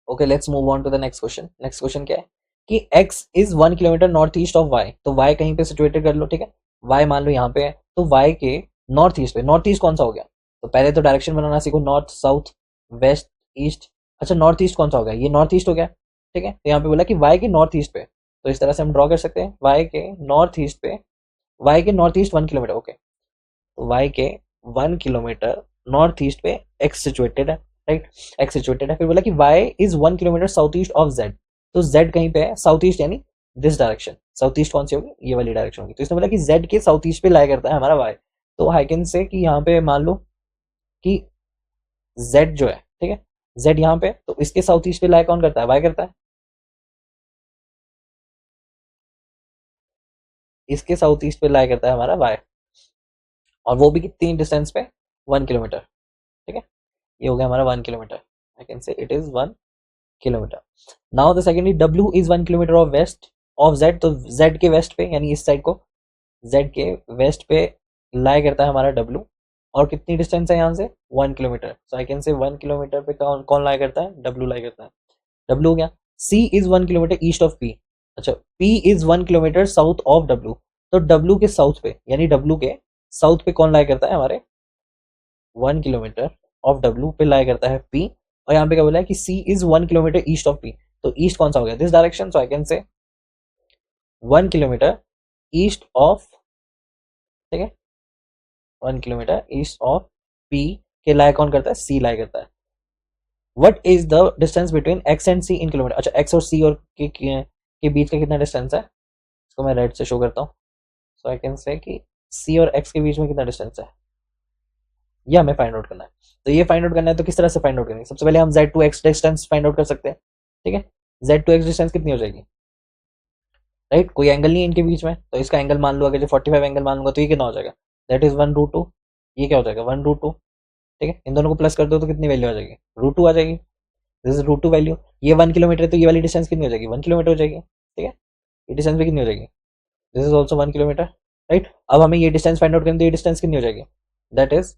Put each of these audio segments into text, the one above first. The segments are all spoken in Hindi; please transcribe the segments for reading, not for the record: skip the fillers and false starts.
Okay, let's move on to the next question. Next question क्या है कि x इज 1 kilometre north east of y। तो y कहीं पे सिचुएटेड कर लो, ठीक है। y मान लो यहाँ पे है, तो y के नॉर्थ ईस्ट पे, नॉर्थ ईस्ट कौन सा हो गया, तो पहले तो डायरेक्शन बनाना सीखो, नॉर्थ, साउथ, वेस्ट, ईस्ट। अच्छा, नॉर्थ ईस्ट कौन सा हो गया, ये नॉर्थ ईस्ट हो गया, ठीक है। तो यहाँ पे बोला कि y के नॉर्थ ईस्ट पे, तो इस तरह से हम ड्रॉ कर सकते हैं y के नॉर्थ ईस्ट पे, y के नॉर्थ ईस्ट 1 किलोमीटर, ओके। तो y के 1 किलोमीटर नॉर्थ ईस्ट पे x सिचुएटेड है, राइट। x सिचुएटेड है, फिर बोला कि y is 1 kilometre south east of z। तो z कहीं पे है, साउथ ईस्ट, यानी दिस डायरेक्शन। साउथ ईस्ट कौन सी होगी, ये वाली डायरेक्शन होगी। तो इसने बोला कि z के साउथ ईस्ट पे लाई करता है हमारा y। तो आई कैन से कि यहाँ पे मान लो कि z जो है, ठीक है, z यहाँ पे, तो इसके साउथ ईस्ट पे लाई कौन करता है, y करता है। इसके साउथ ईस्ट पे लाई करता है हमारा y, और वो भी कितनी डिस्टेंस पे, 1 किलोमीटर, ठीक है। ये हो गया हमारा 1 kilometre. I can say it is 1 kilometre. Now the secondly W is 1 kilometre of west of Z। तो Z के वेस्ट पे, यानी इस साइड को, Z के वेस्ट पे लाई करता है हमारा W। और कितनी डिस्टेंस है यहाँ से, 1 किलोमीटर। सो आई कैन से 1 किलोमीटर पे कौन कौन लाई करता है, W लाई करता है। W हो गया। C is 1 kilometre east of P। अच्छा, P is 1 kilometre south of W। तो W के साउथ पे, यानी W के साउथ पे कौन लाई करता है हमारे, 1 किलोमीटर ऑफ W पे लाई करता है P। और यहाँ पे क्या बोला है कि C is 1 kilometre east of P। तो ईस्ट कौन सा हो गया, this direction. So I can से 1 किलोमीटर ईस्ट ऑफ, ठीक है, 1 किलोमीटर ईस्ट ऑफ P के लाई कौन करता है, C लाई करता है। What is the distance between x and C in kilometre. अच्छा, x और C और के बीच का कितना डिस्टेंस है, इसको मैं रेड से शो करता हूँ। सो आई कैन से कि C और x के बीच में कितना डिस्टेंस है, ये हमें फाइंड आउट करना है। तो ये फाइंड आउट करना है, तो किस तरह से फाइंड आउट करेंगे, सबसे पहले हम z to x distance find out कर सकते हैं, ठीक है। z टू x डिस्टेंस कितनी हो जाएगी, राइट। कोई एंगल नहीं है इनके बीच में, तो इसका एंगल मान लो, अगर जो 45 एंगल मान लूंगा, तो ये कितना हो जाएगा, दैट इज 1 रूट 2। ये क्या हो जाएगा, 1 रूट 2, ठीक है। इन दोनों को प्लस कर दो तो कितनी वैल्यू आ जाएगी, √2 आ जाएगी। This is √2 value. ये 1 किलोमीटर है, तो ये वाली डिस्टेंस कितनी हो जाएगी, 1 किलोमीटर हो जाएगी, ठीक है। ये डिस्टेंस भी कितनी हो जाएगी, this is also 1 kilometre, right. अब हमें ये डिस्टेंस फाइंड आउट करनी, तो ये डिस्टेंस कितनी हो जाएगी, that is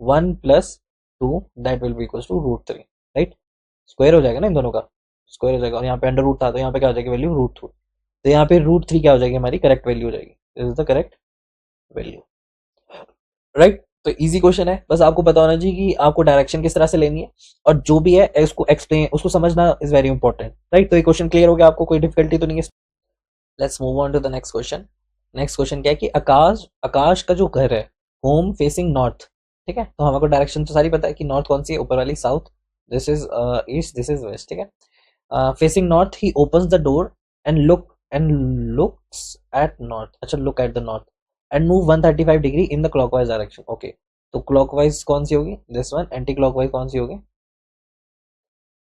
1 + 2, that will be equal to √3, right. Square हो जाएगा ना इन दोनों का, स्क्वायर हो जाएगा। और यहाँ पे अंडर रूट था, तो यहाँ पे क्या हो जाएगी वैल्यू, √2। तो यहाँ पे √3 क्या हो जाएगी, हमारी करेक्ट वैल्यू हो जाएगी, this is the correct value, right. तो इजी क्वेश्चन है, बस आपको पता होना चाहिए कि आपको डायरेक्शन किस तरह से लेनी है, और जो भी है उसको एक्सप्लेन, उसको समझना इज वेरी इंपॉर्टेंट, राइट। तो ये क्वेश्चन क्लियर हो गया आपको, कोई डिफिकल्टी तो नहीं है। Let's move on to the next question. Next question क्या है कि आकाश आकाश का जो घर है, होम फेसिंग नॉर्थ, ठीक है। तो हमको डायरेक्शन तो सारी पता है कि नॉर्थ कौन सी है, ऊपर वाली south, this is east, this is west, ठीक है। Facing north, he opens the door and looks at north. अच्छा, look at the north and move 135 degree in the clockwise direction, okay. तो क्लॉकवाइज कौन सी होगी, दिस वन। एंटी क्लॉकवाइज कौन सी होगी,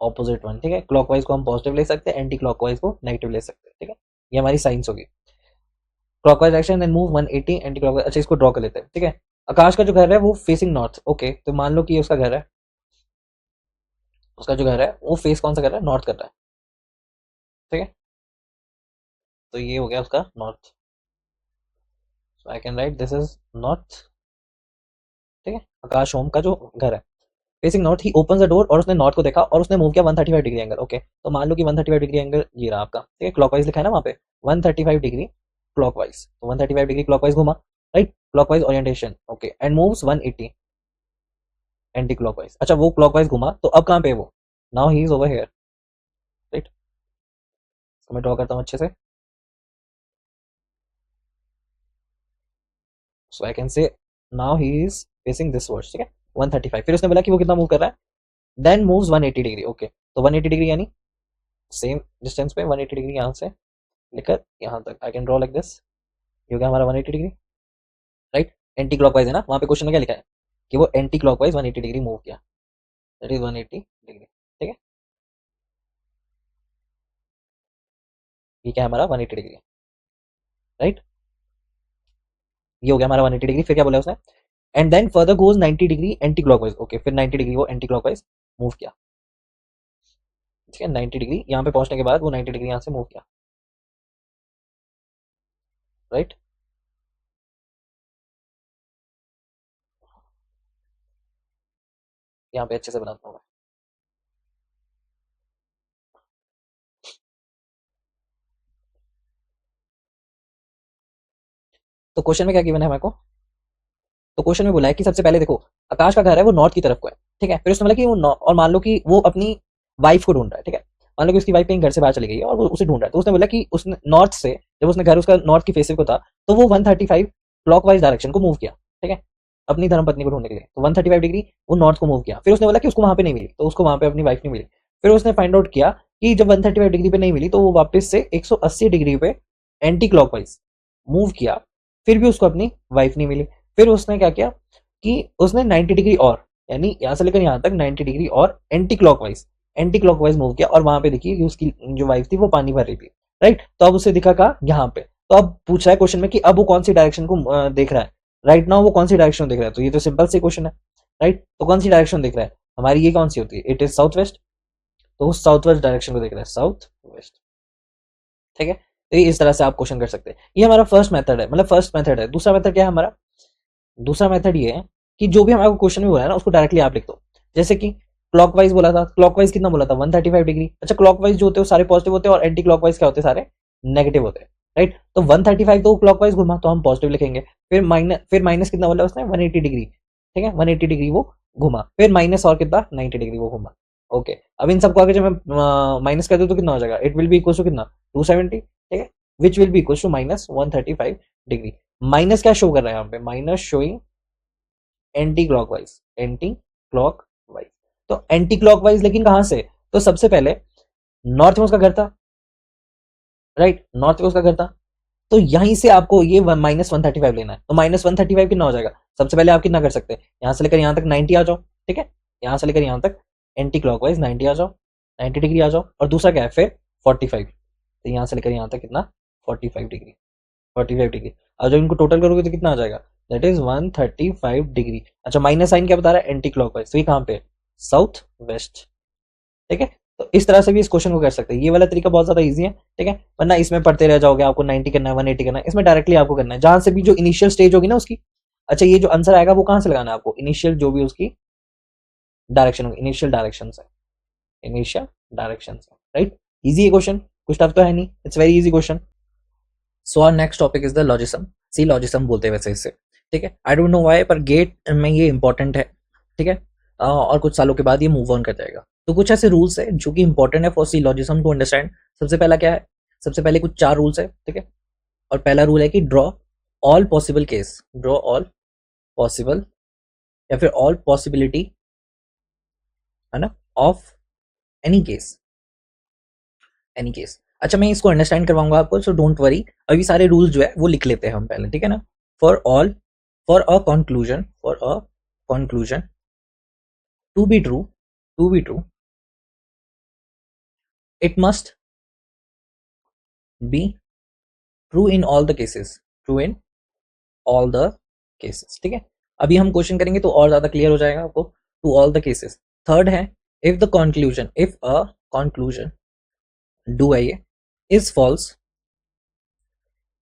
ऑपोजिट वन, ठीक है। क्लॉकवाइज को हम पॉजिटिव ले सकते हैं, एंटी क्लॉकवाइज को नेगेटिव ले सकते हैं, ठीक है। ये हमारी साइंस होगी। Clockwise direction then move 180 anti clockwise. अच्छा, इसको ड्रॉ कर लेते हैं, ठीक है। आकाश का जो घर है वो फेसिंग नॉर्थ, ओके। तो मान लो कि ये उसका घर है, उसका जो घर है वो फेस कौन सा कर रहा है, नॉर्थ कर रहा है, ठीक है। तो ये हो गया उसका north. So I can write this is north, ठीक है। आकाश होम का जो घर है, facing north, he open the door, और उसने नॉर्थ को देखा और उसने मूव किया 135 डिग्री एंगल, ओके। तो मान लो कि 135 डिग्री एंगल ये रहा आपका, ठीक है। क्लॉकवाइज लिखा है ना वहाँ पे, 135 डिग्री क्लॉकवाइज, तो 135 डिग्री क्लॉकवाइज घुमा, right, clockwise orientation, okay. And moves 180 anti clockwise. अच्छा, वो क्लॉकवाइज घुमा, तो अब कहाँ पे है वो, now he is over here, right. तो मैं ड्रॉ करता हूँ अच्छे से। So I can say now he is facing this words, ठीक है, 135। फिर उसने बोला कि वो कितना मूव कर रहा है, देन मूव्स 180 डिग्री, ओके। तो 180 डिग्री यानी सेम डिस्टेंस पे 180 डिग्री यहाँ से लेकर यहाँ तक, आई कैन ड्रॉ लाइक दिस। ये हो गया हमारा 180 डिग्री, राइट। एंटी क्लॉकवाइज है ना, वहाँ पे क्वेश्चन में क्या लिखा है कि वो एंटी क्लॉकवाइज 180 डिग्री मूव किया, दैट इज 180 डिग्री, ठीक है। ये क्या है हमारा 180 डिग्री, राइट। ये हो गया हमारा 180 डिग्री। फिर क्या बोला उसने, and then further goes 90 degree anti clockwise, okay. फिर 90 डिग्री वो एंटी क्लॉकवाइज मूव किया, ठीक है। 90 डिग्री यहाँ पे पहुंचने के बाद वो 90 डिग्री यहाँ से मूव किया, राइट। यहाँ पे अच्छे से बनाता हूँ मैं। तो क्वेश्चन में क्या गिवन है हमारे को? तो क्वेश्चन में बोला है कि सबसे पहले देखो, आकाश का घर है वो नॉर्थ की तरफ को है, ठीक है। फिर उसने बोला कि और मान लो कि वो अपनी वाइफ को ढूंढ रहा है, ठीक है। मान लो कि उसकी वाइफ कहीं घर से बाहर चली गई है और वो उसे ढूंढ रहा है। तो उसने बोला कि उसने नॉर्थ से, जब उसने घर उसका नॉर्थ की फेसिव को था, तो वो 135 क्लॉकवाइज डायरेक्शन को मूव किया, ठीक है, अपनी धर्मपत्नी को ढूंढने के लिए। तो 135 डिग्री वो नॉर्थ को मूव किया। फिर उसने बोला कि उसको वहां पे नहीं मिली, तो उसको वहां पे अपनी वाइफ नहीं मिली। फिर उसने फाइंड आउट किया कि जब 135 डिग्री पे नहीं मिली, तो वो वापस से 180 डिग्री पे एंटी क्लॉकवाइज मूव किया, फिर भी उसको अपनी वाइफ नहीं मिली। फिर उसने क्या किया कि उसने 90 डिग्री और, यानी यहां से लेकर यहां तक 90 डिग्री और एंटी क्लॉकवाइज मूव किया, और वहां पे देखिए कि उसकी जो वाइफ थी वो पानी भर रही थी, राइट। तो अब उसे दिखा कहा यहाँ पे। तो अब पूछ रहा है क्वेश्चन में कि अब वो कौन सी डायरेक्शन को देख रहा है, राइट नाउ वो कौन सी डायरेक्शन देख रहा है। तो ये तो सिंपल सी क्वेश्चन है, राइट। तो कौन सी डायरेक्शन देख रहा है हमारी, ये कौन सी होती है, इट इज साउथ वेस्ट। तो उस साउथ वेस्ट डायरेक्शन को देख रहा है, साउथ वेस्ट, ठीक है। तो ये इस तरह से आप क्वेश्चन कर सकते हैं। ये हमारा फर्स्ट मेथड है, मतलब फर्स्ट मेथड है। दूसरा मेथड क्या है हमारा? दूसरा मेथड ये है कि जो भी हमारे क्वेश्चन में बोला है ना, उसको डायरेक्टली आप लिख दो। जैसे कि क्लॉकवाइज बोला था, क्लॉकवाइज कितना बोला था, 135 डिग्री। अच्छा, क्लॉकवाइज जो होते हैं वो सारे पॉजिटिव होते हैं, और एंटी क्लॉकवाइज क्या होते हैं, सारे नेगेटिव होते हैं, राइट। तो 135 तो क्लॉकवाइज घुमा, तो हम पॉजिटिव लिखेंगे। फिर माइनस कितना बोला उसने, 180 डिग्री, ठीक है, 180 डिग्री वो घुमा। फिर माइनस और कितना, 90 डिग्री वो घुमा। ओके, अब इन सबको आगे जब मैं माइनस कर दूं तो कितना हो जाएगा, it will be equal to कितना, 270, ठीक है, which will be equal to minus 135 degree. Minus क्या शो कर रहा है यहाँ पे, minus showing anti clockwise, anti clockwise. तो एंटी क्लॉकवाइज लेकिन कहां से? तो सबसे पहले नॉर्थ में उसका घर था, राइट, नॉर्थ में उसका घर था। तो यहीं से आपको ये -135 लेना है। तो -135 कितना हो जाएगा, सबसे पहले आप कितना कर सकते हैं, यहां से लेकर यहां तक 90 आ जाओ, ठीक है, यहां से लेकर यहां तक एंटी क्लॉकवाइज 90 आ जाओ, 90 डिग्री आ जाओ। और दूसरा क्या है फिर 45, तो यहां से लेकर यहां तक कितना, 45 डिग्री, 45 डिग्री। और जब इनको टोटल करोगे तो कितना आ जाएगा, दैट इज 135 डिग्री। अच्छा, माइनस साइन क्या बता रहा है, एंटी क्लॉकवाइज। तो ये कहां पे, साउथ वेस्ट, ठीक है। तो इस तरह से भी इस क्वेश्चन को कर सकते हैं। ये वाला तरीका बहुत ज्यादा इजी है, ठीक है, वरना इसमें पढ़ते रह जाओगे, आपको 90 करना है, 180 करना है। इसमें डायरेक्टली आपको करना है, जहां से भी जो इनिशियल स्टेज होगी ना उसकी। अच्छा, ये जो आंसर आएगा वो कहां से लगाना है आपको, इनिशियल जो भी उसकी डायरेक्शन होगी, इनिशियल डायरेक्शन से, इनिशियल डायरेक्शन से, राइट। इजी है क्वेश्चन, कुछ टफ तो है नहीं, it's very easy question. So our next topic is the लॉजिज्म। सी लॉजिज्म बोलते हैं वैसे इसे, ठीक है। आई डोंट नो व्हाई, पर गेट में ये इंपॉर्टेंट है, ठीक है। और कुछ सालों के बाद ये मूव ऑन कर जाएगा। तो कुछ ऐसे रूल्स है जो कि इंपॉर्टेंट है फॉर सिलॉजिज्म टू अंडरस्टैंड। सबसे पहला क्या है, सबसे पहले कुछ 4 रूल्स है, ठीक है। और पहला रूल है कि draw all possible case, draw all possible, या फिर ऑल पॉसिबिलिटी, है ना, of any case, any case. अच्छा, मैं इसको अंडरस्टैंड करवाऊंगा आपको, सो डोंट वरी। अभी सारे रूल्स जो है वो लिख लेते हैं हम पहले, ठीक है ना। For all, for a conclusion, for a conclusion to be true, to be true, it must be true in all the cases, true in all the cases, ठीक है। अभी हम क्वेश्चन करेंगे तो और ज्यादा क्लियर हो जाएगा आपको, to all the cases. Third है, if the conclusion, if a conclusion, do है ये, is false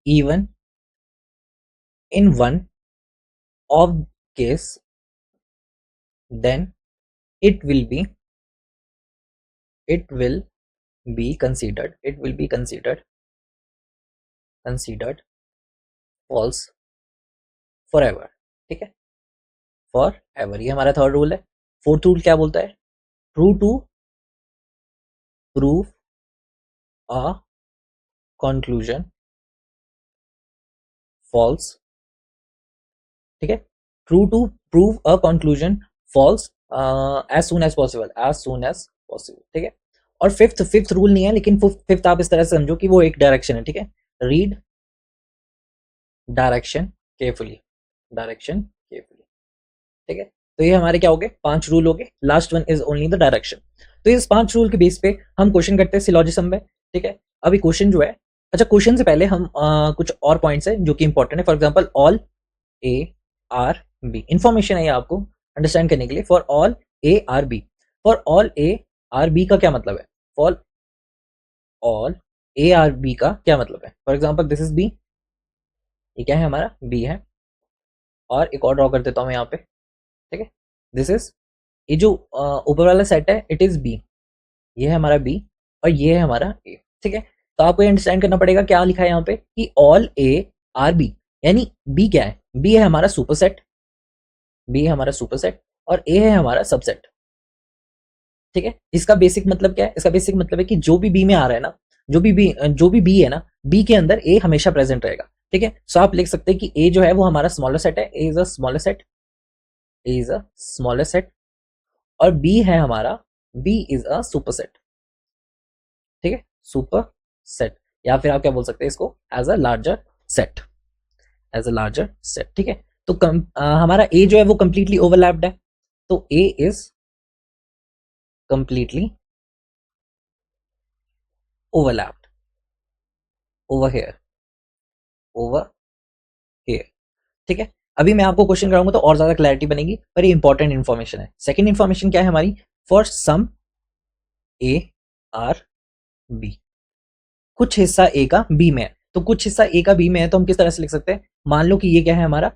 even in one of case, then it will be, it will be considered, it will be considered false forever, ठीक है, फॉर एवर। ये हमारा थर्ड रूल है। फोर्थ रूल क्या बोलता है, true to prove a conclusion false, ठीक है, true to prove a conclusion false as soon as possible, as soon as possible, ठीक है। और फिफ्थ, फिफ्थ रूल नहीं है, लेकिन फिफ्थ आप इस तरह से समझो कि वो एक डायरेक्शन है, ठीक है। Read direction carefully, direction carefully, ठीक है। तो ये हमारे क्या हो गए, 5 रूल हो गए। Last one is only the direction. तो इस 5 रूल के बेस पे हम क्वेश्चन करते हैं सिलॉजिज्म में, ठीक है। अभी क्वेश्चन जो है, अच्छा क्वेश्चन से पहले हम कुछ और पॉइंट्स है जो कि इंपॉर्टेंट है। For example, all A are B, information है ये आपको अंडरस्टैंड करने के लिए। For all A are B, for all A are B का क्या मतलब है, for all A are B का क्या मतलब है। For example, this is B, ये क्या है हमारा, बी है। और एक और ड्रॉ कर देता हूँ मैं यहाँ पे, ठीक है, दिस इज, ये जो ऊपर वाला सेट है इट इज बी, ये है हमारा बी, और ये है हमारा ए, ठीक है। तो आपको ये अंडरस्टैंड करना पड़ेगा क्या लिखा है यहाँ पे, कि ऑल ए आर बी, यानी बी क्या है, बी है हमारा सुपरसेट, बी है हमारा सुपरसेट और ए है हमारा सबसेट। ठीक है, इसका बेसिक मतलब क्या है, इसका बेसिक मतलब है कि जो भी बी में आ रहा है ना, जो भी बी है ना, बी के अंदर ए हमेशा प्रेजेंट रहेगा। ठीक है, सो आप लिख सकते हैं कि ए जो है वो हमारा स्मॉलर सेट है, A is a smaller set, A is a smaller set, और बी है हमारा, B is a super set. ठीक है, सुपर सेट, या फिर आप क्या बोल सकते हैं इसको, as a larger set, as a larger set. ठीक है, तो हमारा ए जो है वो कंप्लीटली ओवरलैप्ड है, तो A is completely overlapped over here, over here. ठीक है, अभी मैं आपको क्वेश्चन कराऊंगा तो और ज्यादा क्लैरिटी बनेगी, पर ये इंपॉर्टेंट इन्फॉर्मेशन है। सेकंड इन्फॉर्मेशन क्या है हमारी, for some A are B, कुछ हिस्सा ए का बी में है, तो कुछ हिस्सा ए का बी में है तो हम किस तरह से लिख सकते हैं, मान लो कि ये क्या है हमारा,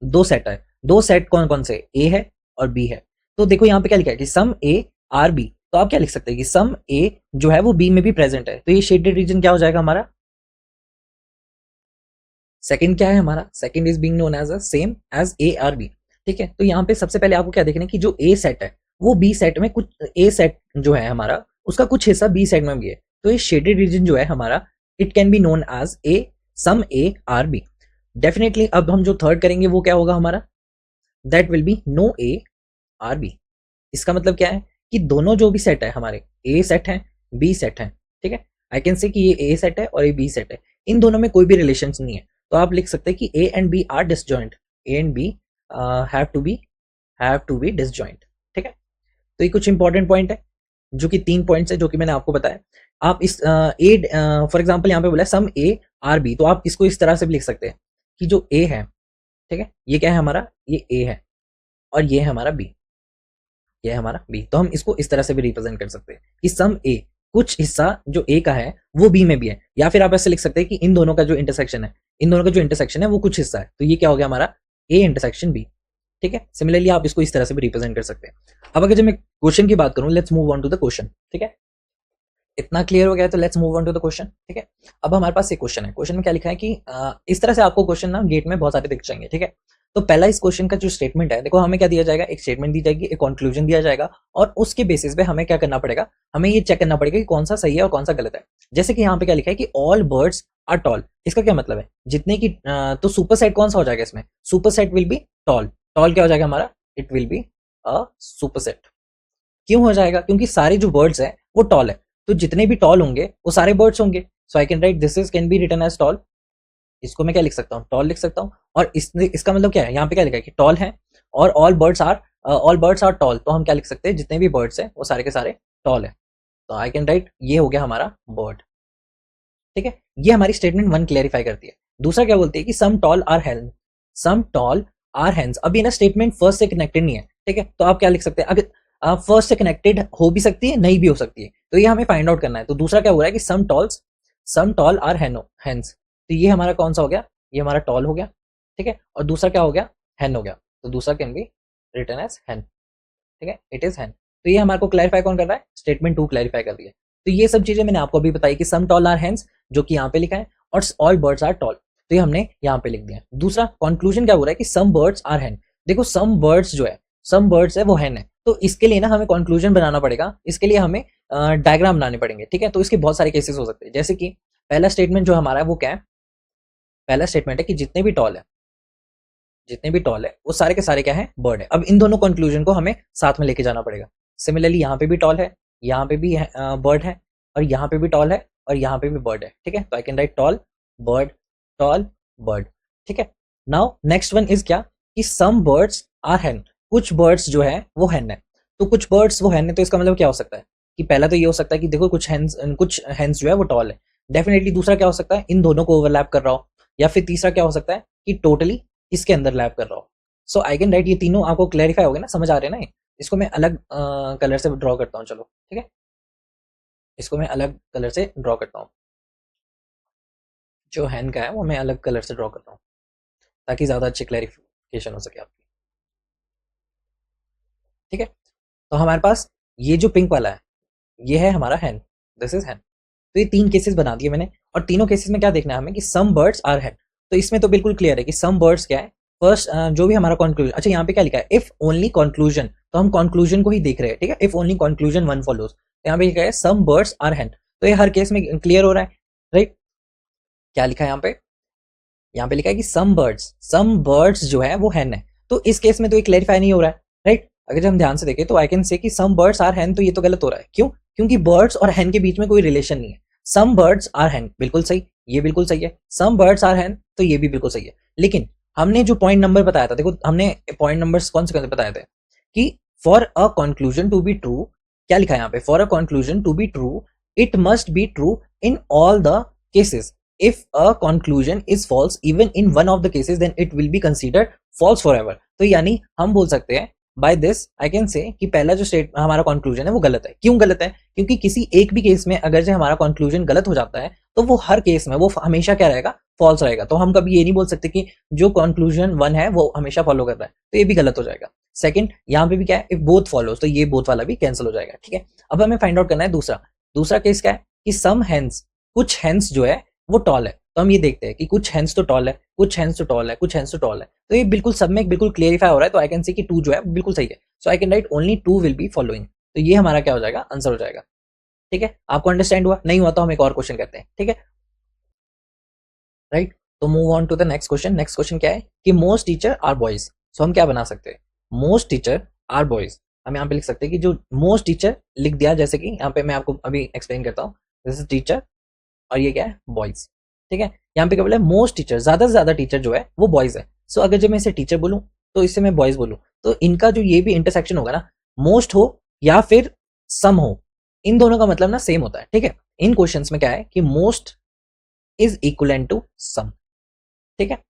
दो सेट है, दो सेट कौन कौन से, ए है और बी है। तो देखो यहाँ पे क्या लिखा है कि सम ए आर बी, तो आप क्या लिख सकते हैं कि सम ए जो है वो बी में भी प्रेजेंट है, तो ये शेडेड रीजन क्या हो जाएगा हमारा, सेकंड क्या है हमारा, second is being known as a same as A are B. ठीक है, तो यहाँ पे सबसे पहले आपको क्या देखना है कि जो ए सेट है वो बी सेट में कुछ, ए सेट जो है हमारा उसका कुछ हिस्सा बी सेट में भी है, तो ये शेडेड रीजन जो है हमारा, it can be known as a some A are B. Definitely अब हम जो थर्ड करेंगे वो क्या होगा हमारा, that will be no A are B. इसका मतलब क्या है कि दोनों जो भी सेट है हमारे, ए सेट है बी सेट है, ठीक है, आई कैन से कि ये ए सेट है और ये बी सेट है, इन दोनों में कोई भी रिलेशन नहीं है, तो आप लिख सकते हैं कि A and B are disjoint, A and B have to be disjoint. ठीक है, तो ये कुछ इंपॉर्टेंट पॉइंट है, जो कि 3 पॉइंट्स है जो कि मैंने आपको बताया। आप इस ए फॉर एग्जांपल यहाँ पे बोला सम ए आर बी, तो आप इसको इस तरह से भी लिख सकते हैं कि जो ए है, ठीक है, ये क्या है हमारा, ये ए है और ये है हमारा बी, ये है हमारा बी, तो हम इसको इस तरह से भी रिप्रेजेंट कर सकते हैं कि सम ए, कुछ हिस्सा जो ए का है वो बी में भी है, या फिर आप ऐसे लिख सकते हैं कि इन दोनों का जो इंटरसेक्शन है, इन दोनों का जो इंटरसेक्शन है वो कुछ हिस्सा है, तो ये क्या हो गया हमारा, ए इंटरसेक्शन बी। ठीक है, सिमिलरली आप इसको इस तरह से भी रिप्रेजेंट कर सकते हैं। अब अगर जब मैं क्वेश्चन की बात करूं, let's move on to the question. ठीक है, इतना क्लियर हो गया तो let's move on to the question. ठीक है, अब हमारे पास एक क्वेश्चन है, क्वेश्चन में क्या लिखा है कि इस तरह से आपको क्वेश्चन ना गेट में बहुत सारे दिख जाएंगे। ठीक है, तो पहला इस क्वेश्चन का जो स्टेटमेंट है, देखो हमें क्या दिया जाएगा, एक स्टेटमेंट दी जाएगी, एक कंक्लूजन दिया जाएगा, और उसके बेसिस पे हमें क्या करना पड़ेगा, हमें ये चेक करना पड़ेगा कि कौन सा सही है और कौन सा गलत है। जैसे कि यहाँ पे क्या लिखा है कि ऑल बर्ड्स आर टॉल, इसका क्या मतलब है, जितने की तो सुपर सेट कौन सा हो जाएगा इसमें, super set will be tall, tall क्या हो जाएगा हमारा, it will be a super set. क्यों हो जाएगा, क्योंकि सारे जो बर्ड्स हैं वो टॉल है, तो जितने भी टॉल होंगे वो सारे बर्ड्स होंगे, so I can write this is can be written as tall, इसको मैं क्या लिख सकता हूँ, टॉल लिख सकता हूँ। और इसका मतलब क्या है, यहाँ पे क्या लिखा है कि टॉल है और ऑल बर्ड्स आर टॉल, तो हम क्या लिख सकते हैं, जितने भी बर्ड्स हैं वो सारे के सारे टॉल है, तो आई कैन राइट ये हो गया हमारा बर्ड। ठीक है, ये हमारी स्टेटमेंट 1 क्लेरिफाई करती है। दूसरा क्या बोलती है कि सम टॉल आर हेन, सम टॉल आर हेन्स, अभी ना स्टेटमेंट फर्स्ट से कनेक्टेड नहीं है। ठीक है, तो आप क्या लिख सकते हैं, अगर फर्स्ट से कनेक्टेड हो भी सकती है नहीं भी हो सकती है, तो ये हमें फाइंड आउट करना है। तो दूसरा क्या हो रहा है कि सम टॉल आर हेन्स, तो ये हमारा कौन सा हो गया, ये हमारा टॉल हो गया। ठीक है, और दूसरा क्या हो गया, हेन हो गया, तो दूसरा कैन बी रिटन एज हेन। ठीक है, इट इज हेन, तो ये हमारे को क्लैरिफाई कौन कर रहा है, स्टेटमेंट 2 क्लैरिफाई कर रही है। तो ये सब चीजें मैंने आपको अभी बताई कि सम टॉल आर हेन्स जो कि यहाँ पे लिखा है, और ऑल बर्ड्स आर टॉल, तो ये हमने यहाँ पे लिख दिया। दूसरा कंक्लूजन क्या हो रहा है कि सम बर्ड्स आर हेन, देखो सम बर्ड्स जो है, सम बर्ड्स है वो हेन है, तो इसके लिए ना हमें कंक्लूजन बनाना पड़ेगा, इसके लिए हमें डायग्राम बनाने पड़ेंगे। ठीक है, तो इसके बहुत सारे केसेस हो सकते हैं, जैसे कि पहला स्टेटमेंट जो हमारा है वो क्या है, पहला स्टेटमेंट है कि जितने भी टॉल है, जितने भी टॉल है वो सारे के सारे क्या है, बर्ड है। अब इन दोनों कंक्लूजन को हमें साथ में लेके जाना पड़ेगा। सिमिलरली यहाँ पे भी टॉल है, यहाँ पे भी बर्ड है, और यहाँ पे भी टॉल है, और यहाँ पे भी बर्ड है। ठीक है, तो I can write bird tall bird. ठीक है, नाउ नेक्स्ट वन इज क्या कि सम बर्ड्स आर हैन, कुछ बर्ड्स जो है वो हैन है, तो कुछ बर्ड्स वो हैन है, तो इसका मतलब क्या हो सकता है कि पहला तो ये हो सकता है कि देखो कुछ हैंस जो है वो टॉल है, डेफिनेटली। दूसरा क्या हो सकता है, इन दोनों को ओवरलैप कर रहा हो, या फिर तीसरा क्या हो सकता है कि टोटली इसके अंदर लैप कर रहा हो। सो आई कैन राइट, ये तीनों आपको क्लैरिफाई हो गए ना, समझ आ रहे हैं ना। इसको मैं अलग कलर से ड्रॉ करता हूँ, चलो ठीक है, इसको मैं अलग कलर से ड्रॉ करता हूँ, जो हैंड का है वो मैं अलग कलर से ड्रॉ करता हूँ, ताकि ज़्यादा अच्छी क्लैरिफिकेशन हो सके आपकी। ठीक है, तो हमारे पास ये जो पिंक वाला है ये है हमारा हैंड, दिस इज हैंड। तो ये 3 केसेस बना दिए मैंने, और तीनों केसेस में क्या देखना है हमें कि सम बर्ड्स आर हैंड, तो इसमें तो बिल्कुल क्लियर है कि सम बर्ड्स क्या है, फर्स्ट जो भी हमारा कंक्लूजन, अच्छा यहाँ पे क्या लिखा है, इफ ओनली कंक्लूजन, तो हम कंक्लूजन को ही देख रहे हैं, ठीक है, if only conclusion one follows, तो यहाँ पे लिखा है सम बर्ड्स आर हैन, तो ये हर केस में क्लियर हो रहा है, राइट। क्या लिखा है यहाँ पे, यहाँ पे लिखा है कि सम बर्ड्स जो है वो हैन है, तो इस केस में तो ये क्लैरिफाई नहीं हो रहा है, राइट। अगर जब हम ध्यान से देखें तो आई कैन से कि सम बर्ड्स आर हैन, तो ये तो गलत हो रहा है, क्यों, क्योंकि बर्ड्स और हैन के बीच में कोई रिलेशन नहीं है। सम बर्ड्स आर हैन बिल्कुल सही, ये बिल्कुल सही है, सम बर्ड्स आर हैन तो ये भी बिल्कुल सही है, लेकिन हमने जो पॉइंट नंबर बताया था, देखो हमने पॉइंट नंबर कौन से बताए थे कि for a conclusion to be true, क्या लिखा है यहाँ पे, for a conclusion to be true it must be true in all the cases, if a conclusion is false even in one of the cases then it will be considered false forever। तो यानी हम बोल सकते हैं बाय दिस आई कैन से कि पहला जो स्टेट हमारा कंक्लूजन है वो गलत है, क्यों गलत है, क्योंकि किसी एक भी केस में अगर जो हमारा कंक्लूजन गलत हो जाता है तो वो हर केस में वो हमेशा क्या रहेगा, फॉल्स रहेगा, तो हम कभी ये नहीं बोल सकते कि जो कंक्लूजन वन है वो हमेशा फॉलो कर रहा है, तो ये भी गलत हो जाएगा। सेकंड यहाँ पे भी क्या है, इफ बोथ फॉलोज, तो ये बोथ वाला भी कैंसिल हो जाएगा, ठीक है। अब हमें फाइंड आउट करना है दूसरा केस क्या है कि सम हेंस, कुछ हेंस जो है वो टॉल है, तो हम ये देखते हैं कि कुछ हेंस तो टॉल है, कुछ हेंस तो टॉल है, कुछ हेंस तो टॉल है, तो ये बिल्कुल सब में बिल्कुल क्लियरिफाई हो रहा है, तो आई कैन से कि 2 जो है बिल्कुल सही है, so I can write only 2 will be following, तो ये हमारा क्या हो जाएगा, आंसर हो जाएगा, ठीक है। आपको अंडरस्टैंड हुआ, नहीं हुआ तो हम एक और क्वेश्चन करते हैं, ठीक है, राइट। तो move on to the next question. Next question क्या है कि most teacher are boys, so हम क्या बना सकते हैं, मोस्ट टीचर आर बॉयज, हम यहाँ पे लिख सकते हैं कि जो मोस्ट टीचर लिख दिया, जैसे कि यहाँ पे मैं आपको अभी एक्सप्लेन करता हूँ, दिस इज टीचर और ये क्या है बॉयज, ठीक है। यहाँ पे क्या बोला, मोस्ट टीचर, ज्यादा से ज्यादा टीचर जो है वो बॉयज है, सो अगर जब मैं इसे टीचर बोलूं तो इससे मैं बॉयज बोलूं, तो इनका जो ये भी इंटरसेक्शन होगा ना, मोस्ट हो या फिर सम हो, इन दोनों का मतलब ना सेम होता है, ठीक है। इन क्वेश्चंस में क्या है कि most is equivalent to some, ठीक है।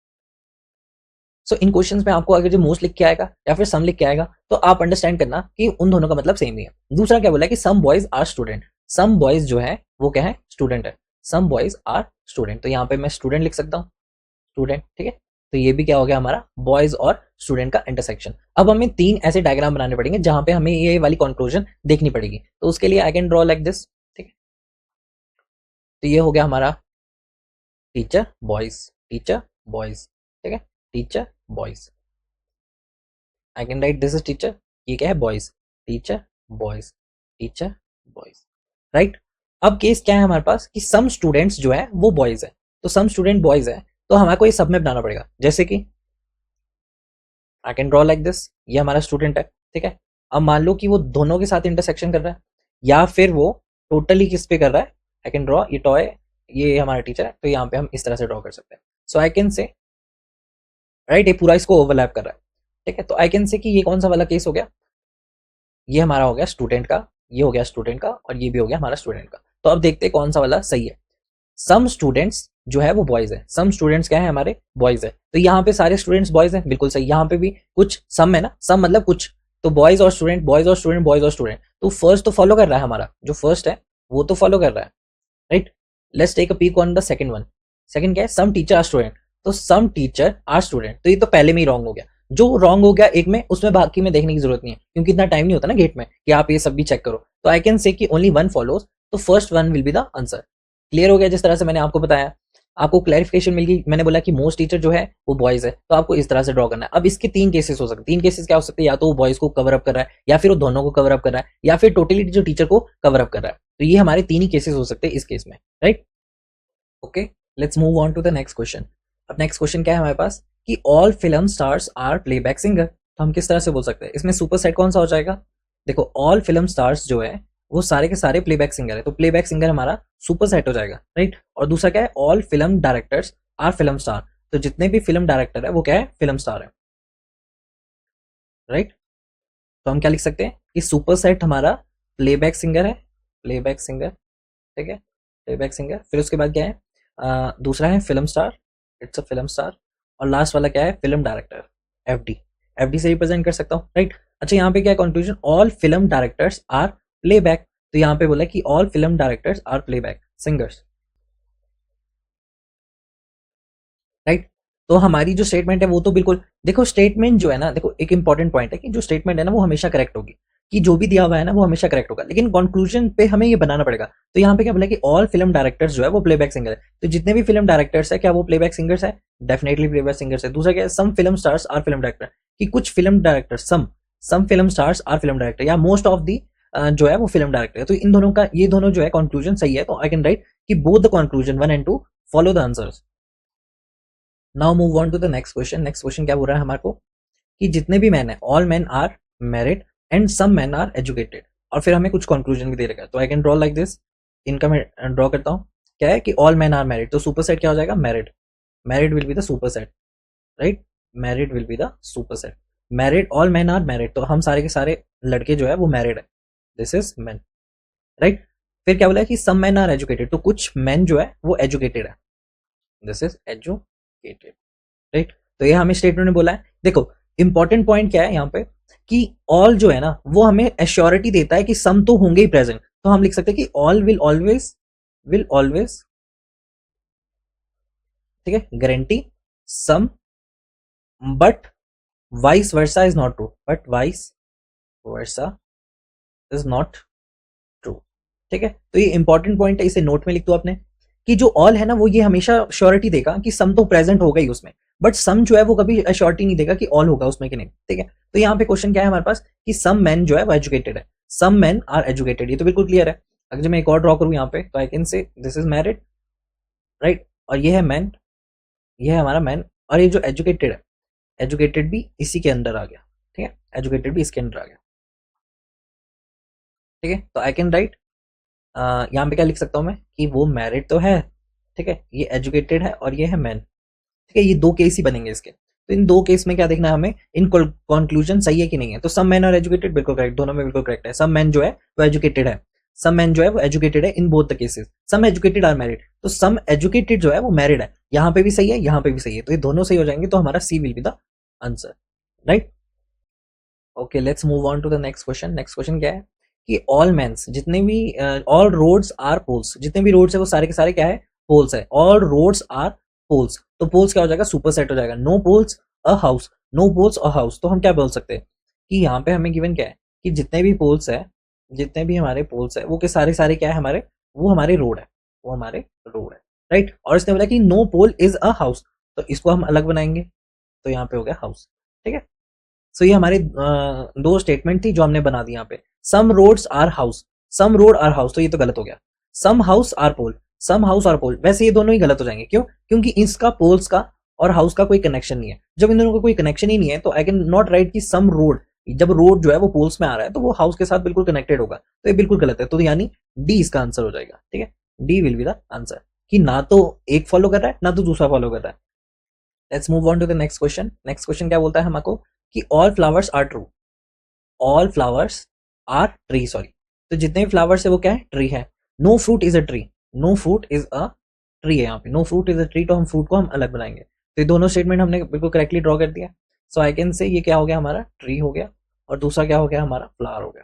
सो इन क्वेश्चंस में आपको अगर जो मोस्ट लिख के आएगा या फिर सम लिख के आएगा तो आप अंडरस्टैंड करना कि उन दोनों का मतलब सेम ही है। दूसरा क्या बोला कि some boys are student, some boys जो है वो क्या है, स्टूडेंट है, सम बॉयज आर स्टूडेंट, तो यहाँ पे मैं स्टूडेंट लिख सकता हूँ, स्टूडेंट, ठीक है। तो ये भी क्या हो गया हमारा बॉयज और स्टूडेंट का इंटरसेक्शन। अब हमें 3 ऐसे डायग्राम बनाने पड़ेंगे जहां पे हमें ये वाली कंक्लूजन देखनी पड़ेगी, तो उसके लिए आई कैन ड्रॉ लाइक दिस, ठीक है। तो ये हो गया हमारा टीचर बॉयज, टीचर बॉयज, ठीक है, teacher boys, I can write this is teacher, ये क्या है boys, teacher boys, teacher boys, right. अब केस क्या है हमारे पास कि सम स्टूडेंट्स जो है वो बॉयज है, तो सम स्टूडेंट बॉयज है, तो हमारे को ये सब में बनाना पड़ेगा, जैसे कि आई कैन ड्रॉ लाइक दिस, ये हमारा स्टूडेंट है, ठीक है। अब मान लो कि वो दोनों के साथ इंटरसेक्शन कर रहा है या फिर वो टोटली किस पे कर रहा है, आई कैन ड्रॉ ये टॉय, ये हमारा टीचर है, तो यहाँ पे हम इस तरह से ड्रॉ कर सकते हैं, सो आई कैन से राइट, ये पूरा इसको ओवरलैप कर रहा है, ठीक है। तो आई कैन से कि ये कौन सा वाला केस हो गया, ये हमारा हो गया स्टूडेंट का, ये हो गया स्टूडेंट का और ये भी हो गया हमारा स्टूडेंट का। तो अब देखते हैं कौन सा वाला सही है। सम स्टूडेंट्स जो है वो बॉयज है, सम स्टूडेंट्स क्या है हमारे बॉयज है, तो यहाँ पे सारे स्टूडेंट्स बॉयज हैं, बिल्कुल सही। यहाँ पे भी कुछ सम है ना, सम मतलब कुछ, तो बॉयज और स्टूडेंट, बॉयज और स्टूडेंट, बॉयज और स्टूडेंट, तो फर्स्ट तो फॉलो कर रहा है, हमारा जो फर्स्ट है वो तो फॉलो कर रहा है, right. Let's take a peek on the second one. Second क्या है, सम टीचर आर स्टूडेंट, तो सम टीचर आर स्टूडेंट, तो ये तो पहले में ही रॉन्ग हो गया, जो रॉन्ग हो गया एक में उसमें बाकी में देखने की जरूरत नहीं है, क्योंकि इतना टाइम नहीं होता ना गेट में कि आप ये सब भी चेक करो, तो आई कैन से कि ओनली वन फॉलोज, तो first one will be the answer. Clear हो गया जिस तरह से मैंने आपको बताया, आपको क्लैरिफिकेशन मिल गई। मैंने बोला कि मोस्ट टीचर जो है वो बॉयज है, तो आपको इस तरह से ड्रॉ करना है। अब इसके 3 केसेस हो सकते हैं, 3 केसेस क्या हो सकते हैं, या तो वो बॉयज को कवर अप कर रहा है, या फिर वो दोनों को कवर अप कर रहा है, या फिर टोटली जो टीचर को कवर अप कर रहा है, तो ये हमारे 3 ही केसेस हो सकते हैं इस केस में, right. Okay, let's move on to the next question. अब नेक्स्ट क्वेश्चन क्या है हमारे पास कि all film stars are playback singer, तो हम किस तरह से बोल सकते हैं, इसमें सुपर सेट कौन सा हो जाएगा, देखो ऑल फिल्म स्टार्स जो है वो सारे के सारे प्लेबैक सिंगर है, तो प्लेबैक सिंगर हमारा सुपर सेट हो जाएगा, राइट। और दूसरा क्या है, all film directors are film star, तो जितने भी फिल्म डायरेक्टर है वो क्या है, फिल्म स्टार है, राइट। तो हम क्या लिख सकते हैं कि सुपर सेट हमारा प्लेबैक सिंगर है, प्लेबैक सिंगर, ठीक है, प्लेबैक सिंगर। फिर उसके बाद क्या है, दूसरा है film star, it's a film star. और लास्ट वाला क्या है, फिल्म डायरेक्टर, एफडी, एफडी से रिप्रेजेंट कर सकता हूँ, राइट। अच्छा यहाँ पे क्या conclusion, all film directors are playback, तो यहाँ पे बोला कि all film directors are playback singers, right. तो हमारी जो स्टेटमेंट है वो तो बिल्कुल, देखो स्टेटमेंट जो है ना, देखो एक इंपॉर्टेंट पॉइंट है कि जो स्टेटमेंट है ना वो हमेशा करेक्ट होगी, कि जो भी दिया हुआ है ना वो हमेशा करेक्ट होगा, लेकिन कंक्लूजन पे हमें ये बनाना पड़ेगा। तो यहाँ पे क्या बोला कि ऑल फिल्म डायरेक्टर्स जो है वो प्लेबैक सिंगर है, तो जितने भी फिल्म डायरेक्टर्स है क्या वो प्लेबैक सिंगर्स है? डेफिनेटली प्लेबैक सिंगर्स है। दूसरा क्या है, some film stars are film director, कि कुछ film director, some film stars are film director, या मोस्ट ऑफ दी जो है वो फिल्म डायरेक्टर है। तो इन दोनों का, ये दोनों जो है कंक्लूजन सही है, तो आई कैन राइट कि both the conclusion 1 and 2 follow the answers. Now move on to the next question. Next question क्या बोल रहा है हमारे को कि जितने भी मैन है, all man are married and some man are educated, और फिर हमें कुछ कंक्लूजन भी दे रखा है। तो I can draw like this, इनका मैं ड्रॉ करता हूँ। क्या है कि ऑल मैन आर मैरिड, तो सुपर सेट क्या हो जाएगा? Married, married will be the super set, right, married will be the super set. Married, all man are married, तो हम सारे के सारे लड़के जो है वो मैरिड है, दिस इज मैन, राइट। फिर क्या बोला है कि सम मैन आर एजुकेटेड, तो कुछ मैन जो है वो एजुकेटेड है, दिस इज एजुकेटेड, राइट। तो ये हमें स्टेटमेंट में बोला है। देखो इंपॉर्टेंट पॉइंट क्या है यहाँ पे कि ऑल जो है ना वो हमें एश्योरिटी देता है कि सम तो होंगे ही प्रेजेंट, तो हम लिख सकते हैं कि ऑल विल ऑलवेज, ठीक है, guarantee some, but vice versa is not true, but vice versa is not true, ठीक है। तो ये इंपॉर्टेंट पॉइंट है, इसे नोट में लिख दो आपने कि जो ऑल है ना वो ये हमेशा श्योरिटी देगा कि सम तो प्रेजेंट होगा ही उसमें, बट सम जो है वो कभी श्योरिटी नहीं देगा कि ऑल होगा उसमें कि नहीं, ठीक है। तो यहाँ पे क्वेश्चन क्या है हमारे पास कि सम मैन जो है वो एजुकेटेड है, सम मैन आर एजुकेटेड, ये तो बिल्कुल क्लियर है। अगर मैं एक और ड्रॉ करूँ यहाँ पे तो आई कैन से दिस इज मैरिड, राइट, और ये है मैन, ये है हमारा मैन, और ये जो एजुकेटेड है, एजुकेटेड भी इसी के अंदर आ गया, ठीक है, एजुकेटेड भी इसके अंदर आ गया, ठीक है। तो आई कैन राइट यहाँ पे क्या लिख सकता हूँ मैं कि वो मैरिड तो है, ठीक है, ये एजुकेटेड है और ये है मैन, ठीक है, ये दो केस ही बनेंगे इसके। तो इन दो केस में क्या देखना है हमें, इन कंक्लूजन सही है कि नहीं है। तो सम मैन और एजुकेटेड बिल्कुल करेक्ट, दोनों में बिल्कुल करेक्ट है। सम मैन जो है वो एजुकेटेड है, सम मैन जो है वो एजुकेटेड है in both the cases. Some educated are married, तो सम एजुकेटेड जो है वो मैरिड है, यहाँ पे भी सही है, यहाँ पे भी सही है, तो ये दोनों सही हो जाएंगे, तो हमारा C will be the answer, right. Okay, let's move on to the next question. Next question क्या है कि ऑल मेंस, जितने भी ऑल रोड्स आर पोल्स, जितने भी रोड्स है वो सारे के सारे क्या है? पोल्स है। ऑल रोड्स आर पोल्स, तो पोल्स क्या हो जाएगा? सुपर सेट हो जाएगा। No poles a house, no poles a house, तो हम क्या बोल सकते हैं कि यहाँ पे हमें गिवन क्या है कि जितने भी पोल्स है, जितने भी हमारे पोल्स है वो के सारे सारे क्या है हमारे, वो हमारे रोड है, वो हमारे रोड है, राइट। और इसने बोला कि no pole is a house, तो इसको हम अलग बनाएंगे, तो यहाँ पे हो गया हाउस, ठीक है। सो ये हमारे दो स्टेटमेंट थी जो हमने बना दी यहाँ पे। Some roads are house, some road are house, तो ये तो गलत हो गया। Some house are pole, some house are pole, वैसे ये दोनों ही गलत हो जाएंगे। क्यों? क्योंकि इसका पोल्स का और हाउस का कोई कनेक्शन नहीं है। जब इन दोनों का कोई कनेक्शन ही नहीं है तो आई कैन नॉट राइट कि सम रोड, जब रोड जो है वो पोल्स में आ रहा है तो वो हाउस के साथ बिल्कुल कनेक्टेड होगा, तो ये बिल्कुल गलत है। तो यानी डी इसका आंसर हो जाएगा, ठीक है, D will be the answer, कि ना तो एक फॉलो कर रहा है ना तो दूसरा फॉलो कर रहा है। Let's move on to the next question. Next question क्या बोलता है हमको कि all flowers are true, all flowers are tree, sorry, तो जितने भी फ्लावर्स है वो क्या है? ट्री है। No fruit is a tree, no fruit is a tree है यहाँ पे, no fruit is a tree, तो हम फ्रूट को हम अलग बनाएंगे। तो ये दोनों स्टेटमेंट हमने बिल्कुल करेक्टली ड्रॉ कर दिया। सो आई कैन से ये क्या हो गया हमारा? ट्री हो गया, और दूसरा क्या हो गया हमारा? फ्लावर हो गया,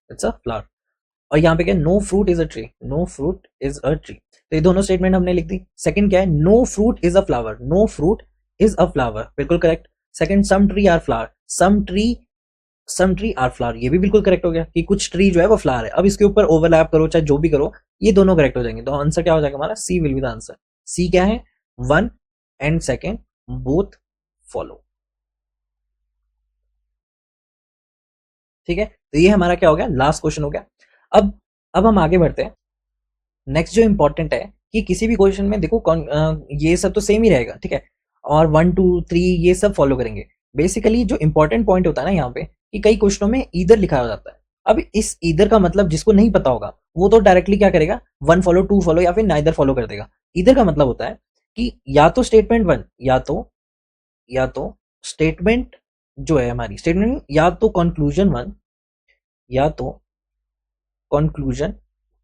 इट्स अ फ्लावर। और यहाँ पे क्या? No fruit is a tree, no fruit is a tree, तो ये दोनों स्टेटमेंट हमने लिख दी। सेकंड क्या है? No fruit is a flower, no fruit is a flower, बिल्कुल correct. Second, some tree are flower, some tree are flower, ये भी बिल्कुल करेक्ट हो गया कि कुछ ट्री जो है वो फ्लावर है। अब इसके ऊपर ओवरलैप करो चाहे जो भी करो, ये दोनों करेक्ट हो जाएंगे। तो आंसर क्या हो जाएगा हमारा? C will be the answer. सी क्या है? 1 and 2 बोथ फॉलो, ठीक है। तो ये हमारा क्या हो गया? लास्ट क्वेश्चन हो गया। अब हम आगे बढ़ते हैं। नेक्स्ट जो इंपॉर्टेंट है कि किसी भी क्वेश्चन में देखो ये सब तो सेम ही रहेगा, ठीक है, और 1 2 3 ये सब फॉलो करेंगे। बेसिकली जो इंपॉर्टेंट पॉइंट होता है ना यहाँ पे कि कई क्वेश्चनों में ईदर लिखा हो जाता है। अब इस ईदर का मतलब जिसको नहीं पता होगा वो तो डायरेक्टली क्या करेगा? 1 फॉलो 2 फॉलो या फिर नाइदर फॉलो कर देगा। ईदर का मतलब होता है कि या तो स्टेटमेंट 1, या तो स्टेटमेंट जो है हमारी स्टेटमेंट, या तो कंक्लूजन 1 या तो कंक्लूजन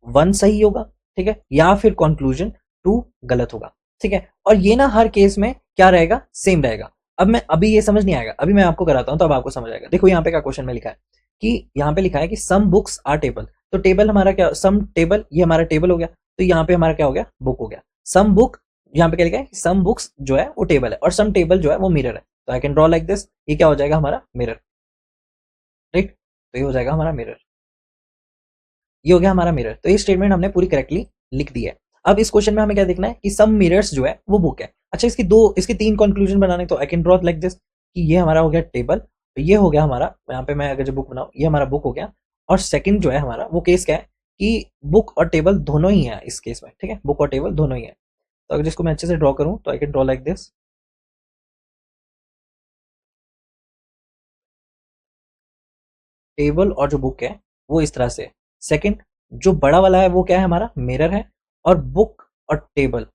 1 सही होगा, ठीक है, या फिर कंक्लूजन 2 गलत होगा, ठीक है। और ये ना हर केस में क्या रहेगा? सेम रहेगा। अब मैं अभी ये समझ नहीं आएगा, अभी मैं आपको कराता हूं तो अब आपको समझ आएगा। देखो यहाँ पे क्या क्वेश्चन में लिखा है कि यहाँ पे लिखा है कि सम बुक्स आर टेबल, तो टेबल हमारा क्या? सम टेबल, ये हमारा टेबल हो गया, तो यहाँ पे हमारा क्या हो गया? बुक हो गया। सम बुक, यहाँ पे क्या लिखा है? सम बुक्स जो है वो टेबल है और सम टेबल जो है वो मिरर है, तो I can draw like this, ये क्या हो जाएगा हमारा? Mirror, right. तो ये हो जाएगा हमारा मिरर। ये हो गया हमारा मिरर। तो ये स्टेटमेंट हमने पूरी करेक्टली लिख दी है। अब इस क्वेश्चन में हमें क्या देखना है कि सम मिरर्स जो है वो बुक है। अच्छा, इसके तीन कंक्लूजन बनाने, तो I can draw like this कि ये हमारा हो गया टेबल, तो ये हो गया हमारा, यहाँ पे मैं अगर जो बुक बनाऊं ये हमारा बुक हो गया। और सेकंड जो है हमारा वो केस क्या है कि बुक और टेबल दोनों ही है इस केस में, ठीक है, बुक और टेबल दोनों ही है। तो अगर जिसको मैं अच्छे से ड्रॉ करूं तो I can draw like this, table और जो बुक है वो इस तरह से। सेकंड जो बड़ा वाला है वो क्या है हमारा मिरर है, और बुक और table,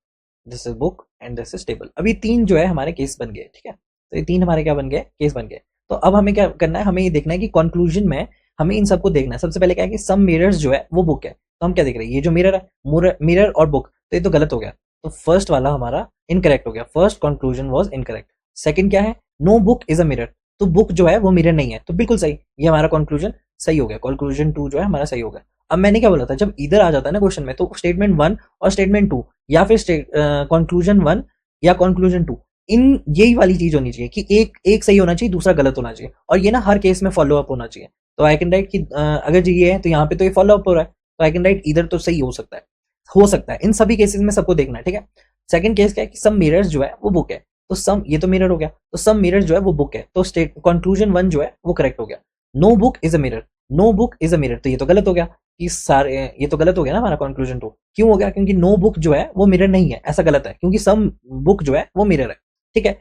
this is book and this is table. अभी तीन जो है हमारे केस बन गए, ठीक है, तो ये तीन हमारे क्या बन गए, केस बन गए। तो अब हमें क्या करना है, हमें ये देखना है कि कंक्लूजन में हमें इन सबको देखना है। सबसे पहले क्या है कि सम मिरर्स जो है वो बुक है, तो हम क्या देख रहे हैं, ये जो मिरर है, मिरर और बुक, तो ये तो गलत हो गया। तो फर्स्ट वाला हमारा इनकरेक्ट हो गया, first conclusion was incorrect. Second क्या है, no book is a mirror, तो बुक जो है वो मिरर नहीं है, तो बिल्कुल सही, ये हमारा कंक्लूजन सही हो गया, कंक्लूजन टू जो है हमारा सही हो गया। अब मैंने क्या बोला था, जब इधर आ जाता है ना क्वेश्चन में, तो स्टेटमेंट वन और स्टेटमेंट टू, या फिर कंक्लूजन वन या कंक्लूजन टू, इन यही वाली चीज होनी चाहिए कि एक एक सही होना चाहिए, दूसरा गलत होना चाहिए, और ये ना हर केस में फॉलो अप होना चाहिए। तो आई कैन राइट कि अगर जी ये है तो यहाँ पे तो ये फॉलो अप हो रहा है, तो आई कैन राइट इधर तो सही हो सकता है, हो सकता है, इन सभी केसेस में सबको देखना है, ठीक है। सेकंड केस क्या है कि सम मिरर्स जो है वो बुक है, तो सम, ये तो मिरर हो गया, तो सम मिरर जो है वो बुक है, तो स्टेट कंक्लूजन वन जो है वो करेक्ट हो गया। No book is a mirror, no book is a mirror, तो ये तो गलत हो गया कि सारे, ये तो गलत हो गया ना हमारा कंक्लूजन टू। क्यों हो गया, क्योंकि नो बुक जो है वो मिरर नहीं है, ऐसा गलत है, क्योंकि सम बुक जो है वो मिरर है, ठीक है।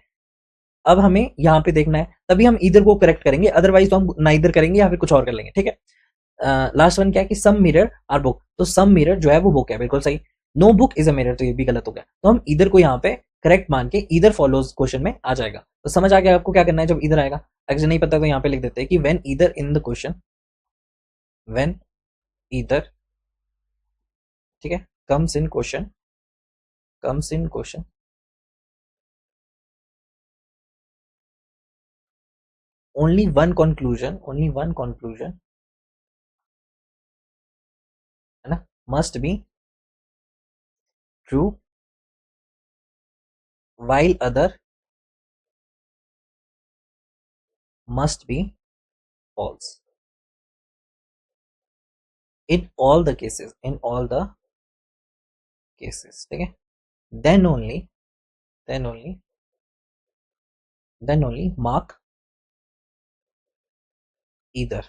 अब हमें यहाँ पे देखना है, तभी हम इधर को करेक्ट करेंगे, अदरवाइज तो हम ना इधर करेंगे या फिर कुछ और कर लेंगे, ठीक है। लास्ट वन क्या है कि सम मिरर आर बुक, तो सम मिरर जो है वो बुक है, बिल्कुल सही। No book is a mirror, तो ये भी गलत हो गया, तो हम इधर को यहाँ पे करेक्ट मान के इधर फॉलोज क्वेश्चन में आ जाएगा। तो समझ आ गया आपको क्या करना है जब इधर आएगा। अगर नहीं पता तो यहाँ पे लिख देते हैं कि when either in the question, when either, ठीक है, comes in question, comes in question, only one conclusion, only one conclusion, है ना, must be true while other must be false in all the cases, in all the cases, ठीक है। then only, then only, then only mark either